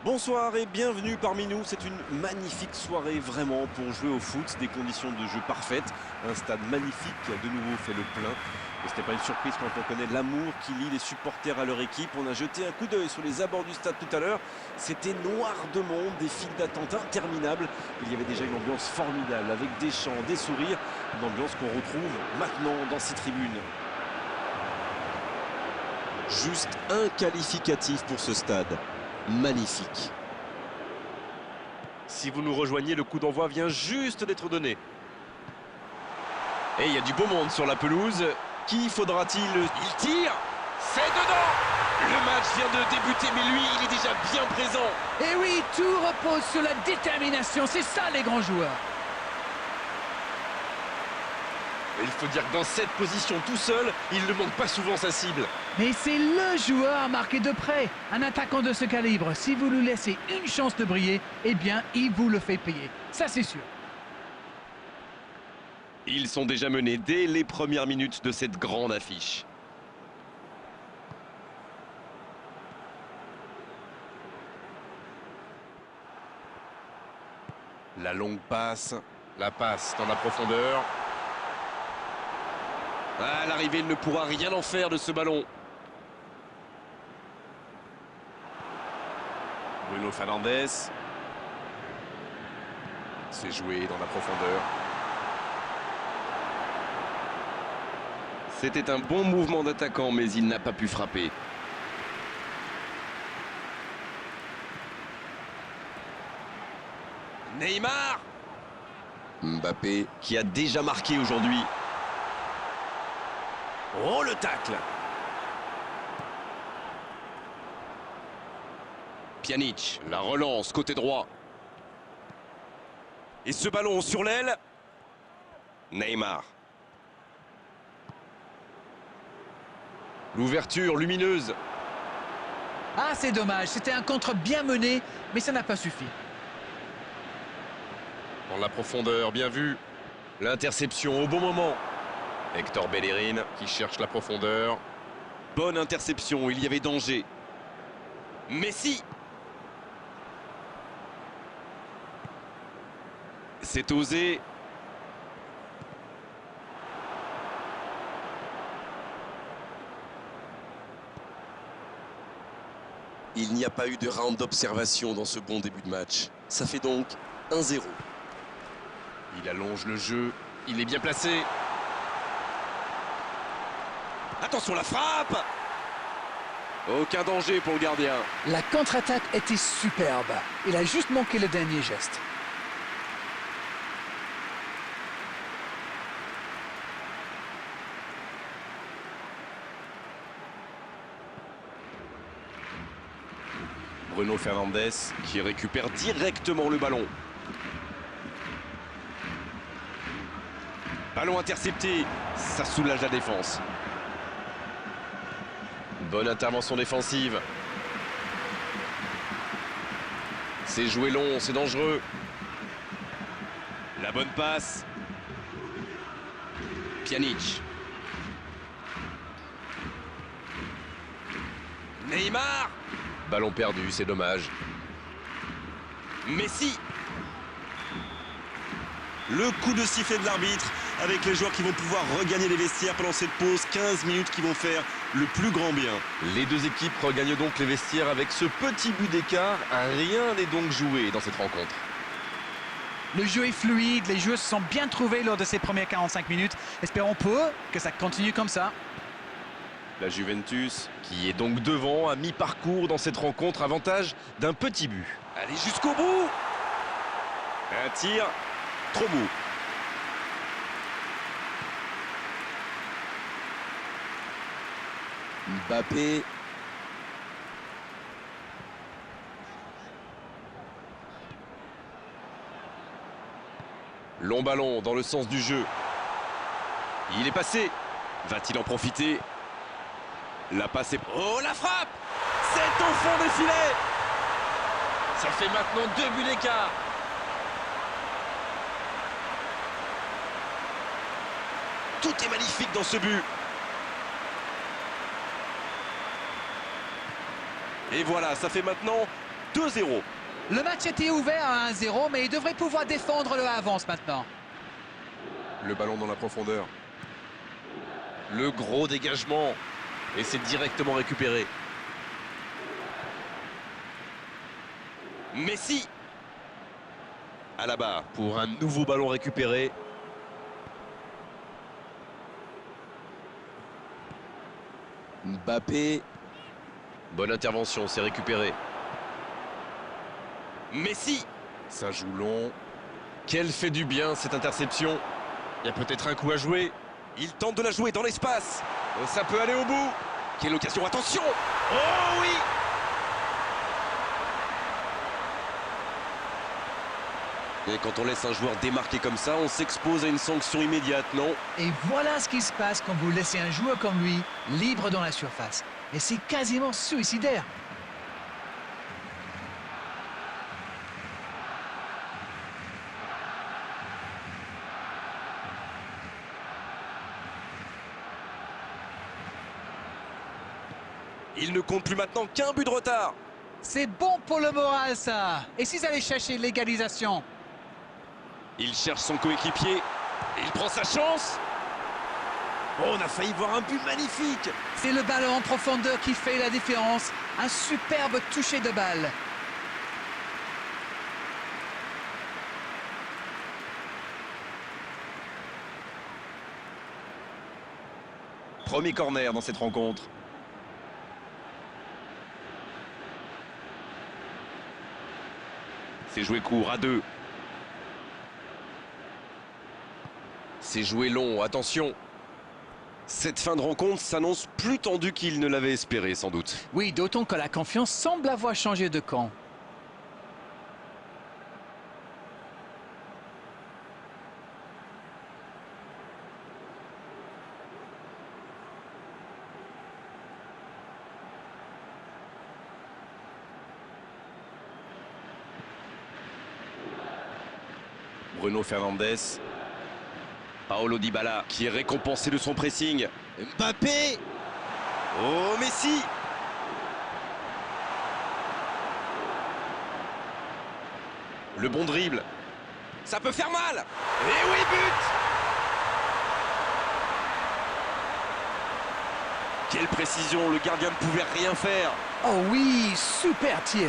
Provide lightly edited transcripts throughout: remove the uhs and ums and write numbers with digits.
Bonsoir et bienvenue parmi nous. C'est une magnifique soirée vraiment pour jouer au foot, des conditions de jeu parfaites, un stade magnifique qui a de nouveau fait le plein. Et ce n'est pas une surprise quand on connaît l'amour qui lie les supporters à leur équipe. On a jeté un coup d'œil sur les abords du stade tout à l'heure. C'était noir de monde, des files d'attente interminables. Il y avait déjà une ambiance formidable avec des chants, des sourires, une ambiance qu'on retrouve maintenant dans ces tribunes. Juste un qualificatif pour ce stade. Magnifique. Si vous nous rejoignez, le coup d'envoi vient juste d'être donné. Et il y a du beau monde sur la pelouse. Qui faudra-t-il? Il tire. C'est dedans. Le match vient de débuter, mais lui, il est déjà bien présent. Et oui, tout repose sur la détermination. C'est ça, les grands joueurs. Il faut dire que dans cette position tout seul, il ne manque pas souvent sa cible. Mais c'est le joueur à marquer de près. Un attaquant de ce calibre, si vous lui laissez une chance de briller, eh bien, il vous le fait payer. Ça, c'est sûr. Ils sont déjà menés dès les premières minutes de cette grande affiche. La longue passe, la passe dans la profondeur. À l'arrivée, il ne pourra rien en faire de ce ballon. Bruno Fernandes. C'est joué dans la profondeur. C'était un bon mouvement d'attaquant, mais il n'a pas pu frapper. Neymar. Mbappé, qui a déjà marqué aujourd'hui. Oh, le tacle. Pjanic, la relance, côté droit. Et ce ballon sur l'aile. Neymar. L'ouverture lumineuse. Ah, c'est dommage. C'était un contre bien mené, mais ça n'a pas suffi. Dans la profondeur, bien vu. L'interception au bon moment. Hector Bellerin qui cherche la profondeur. Bonne interception, il y avait danger. Messi. C'est osé. Il n'y a pas eu de round d'observation dans ce bon début de match. Ça fait donc 1-0. Il allonge le jeu, il est bien placé. Attention la frappe. Aucun danger pour le gardien. La contre-attaque était superbe. Il a juste manqué le dernier geste. Bruno Fernandes qui récupère directement le ballon. Ballon intercepté, ça soulage la défense. Bonne intervention défensive. C'est joué long, c'est dangereux. La bonne passe. Pjanic. Neymar. Ballon perdu, c'est dommage. Messi. Le coup de sifflet de l'arbitre avec les joueurs qui vont pouvoir regagner les vestiaires pendant cette pause. 15 minutes qui vont faire le plus grand bien. Les deux équipes regagnent donc les vestiaires avec ce petit but d'écart. Rien n'est donc joué dans cette rencontre. Le jeu est fluide, les joueurs se sont bien trouvés lors de ces premières 45 minutes. Espérons pour eux que ça continue comme ça. La Juventus. Qui est donc devant à mi-parcours dans cette rencontre, avantage d'un petit but. Allez jusqu'au bout. Un tir trop beau. Mbappé. Long ballon dans le sens du jeu. Il est passé. Va-t-il en profiter? La passe est... Oh, la frappe! C'est au fond des filets! Ça fait maintenant 2 buts d'écart. Tout est magnifique dans ce but. Et voilà, ça fait maintenant 2-0. Le match était ouvert à 1-0, mais il devrait pouvoir défendre le avance maintenant. Le ballon dans la profondeur. Le gros dégagement. Et c'est directement récupéré. Messi. À la barre pour un nouveau ballon récupéré. Mbappé. Bonne intervention, c'est récupéré. Messi. Ça joue long. Quelle fait du bien cette interception. Il y a peut-être un coup à jouer. Il tente de la jouer dans l'espace. Ça peut aller au bout. Quelle occasion, attention! Oh oui! Et quand on laisse un joueur démarquer comme ça, on s'expose à une sanction immédiate, non? Et voilà ce qui se passe quand vous laissez un joueur comme lui libre dans la surface. Et c'est quasiment suicidaire. Il ne compte plus maintenant qu'un but de retard. C'est bon pour le moral, ça. Et s'ils allaient chercher l'égalisation? Il cherche son coéquipier. Il prend sa chance. Oh, on a failli voir un but magnifique. C'est le ballon en profondeur qui fait la différence. Un superbe toucher de balle. Premier corner dans cette rencontre. C'est joué court à 2. C'est joué long, attention. Cette fin de rencontre s'annonce plus tendue qu'il ne l'avait espéré, sans doute. Oui, d'autant que la confiance semble avoir changé de camp. Bruno Fernandes. Paolo Dybala qui est récompensé de son pressing. Mbappé. Oh, Messi. Le bon dribble. Ça peut faire mal. Et oui, but. Quelle précision, le gardien ne pouvait rien faire. Oh oui, super tir.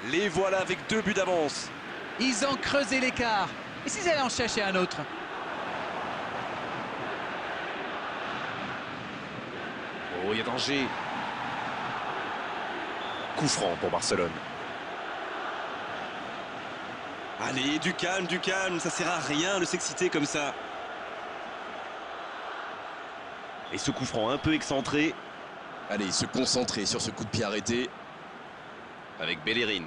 Les voilà avec 2 buts d'avance. Ils ont creusé l'écart. Et s'ils allaient en chercher un autre? Oh, il y a danger. Coup franc pour Barcelone. Allez, du calme, ça sert à rien de s'exciter comme ça. Et ce coup franc un peu excentré. Allez, se concentrer sur ce coup de pied arrêté. Avec Bellerin.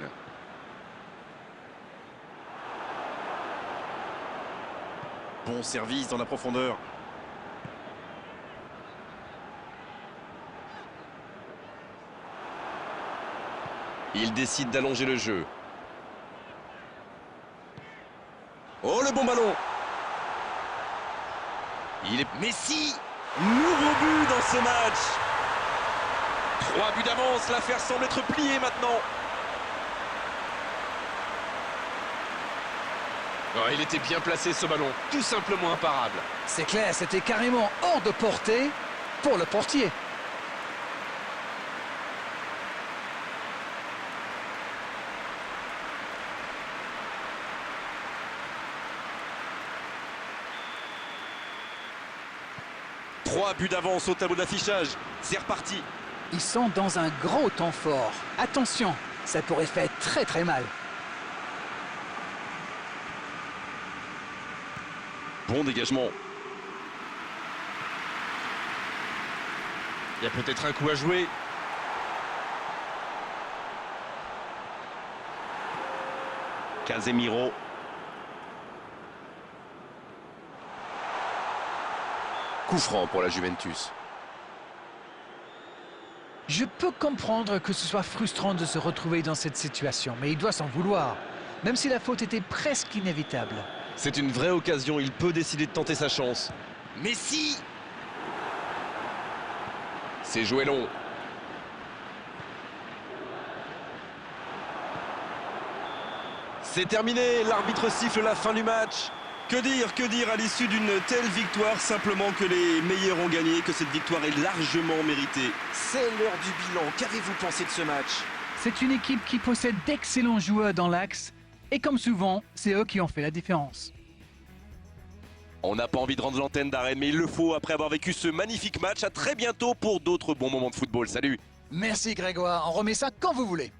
Bon service dans la profondeur. Il décide d'allonger le jeu. Oh, le bon ballon. Il est Messi. Nouveau but dans ce match. 3 buts d'avance, l'affaire semble être pliée maintenant. Oh, il était bien placé ce ballon, tout simplement imparable. C'est clair, c'était carrément hors de portée pour le portier. Trois buts d'avance au tableau d'affichage. C'est reparti. Ils sont dans un gros temps fort. Attention, ça pourrait faire très très mal. Bon dégagement. Il y a peut-être un coup à jouer. Casemiro. Coup franc pour la Juventus. Je peux comprendre que ce soit frustrant de se retrouver dans cette situation, mais il doit s'en vouloir, même si la faute était presque inévitable. C'est une vraie occasion, il peut décider de tenter sa chance. Messi! C'est joué long. C'est terminé, l'arbitre siffle la fin du match. Que dire à l'issue d'une telle victoire, simplement que les meilleurs ont gagné, que cette victoire est largement méritée. C'est l'heure du bilan, qu'avez-vous pensé de ce match? C'est une équipe qui possède d'excellents joueurs dans l'axe, et comme souvent, c'est eux qui ont fait la différence. On n'a pas envie de rendre l'antenne d'arène, mais il le faut après avoir vécu ce magnifique match. À très bientôt pour d'autres bons moments de football. Salut! Merci Grégoire, on remet ça quand vous voulez.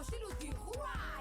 Estilo de rua.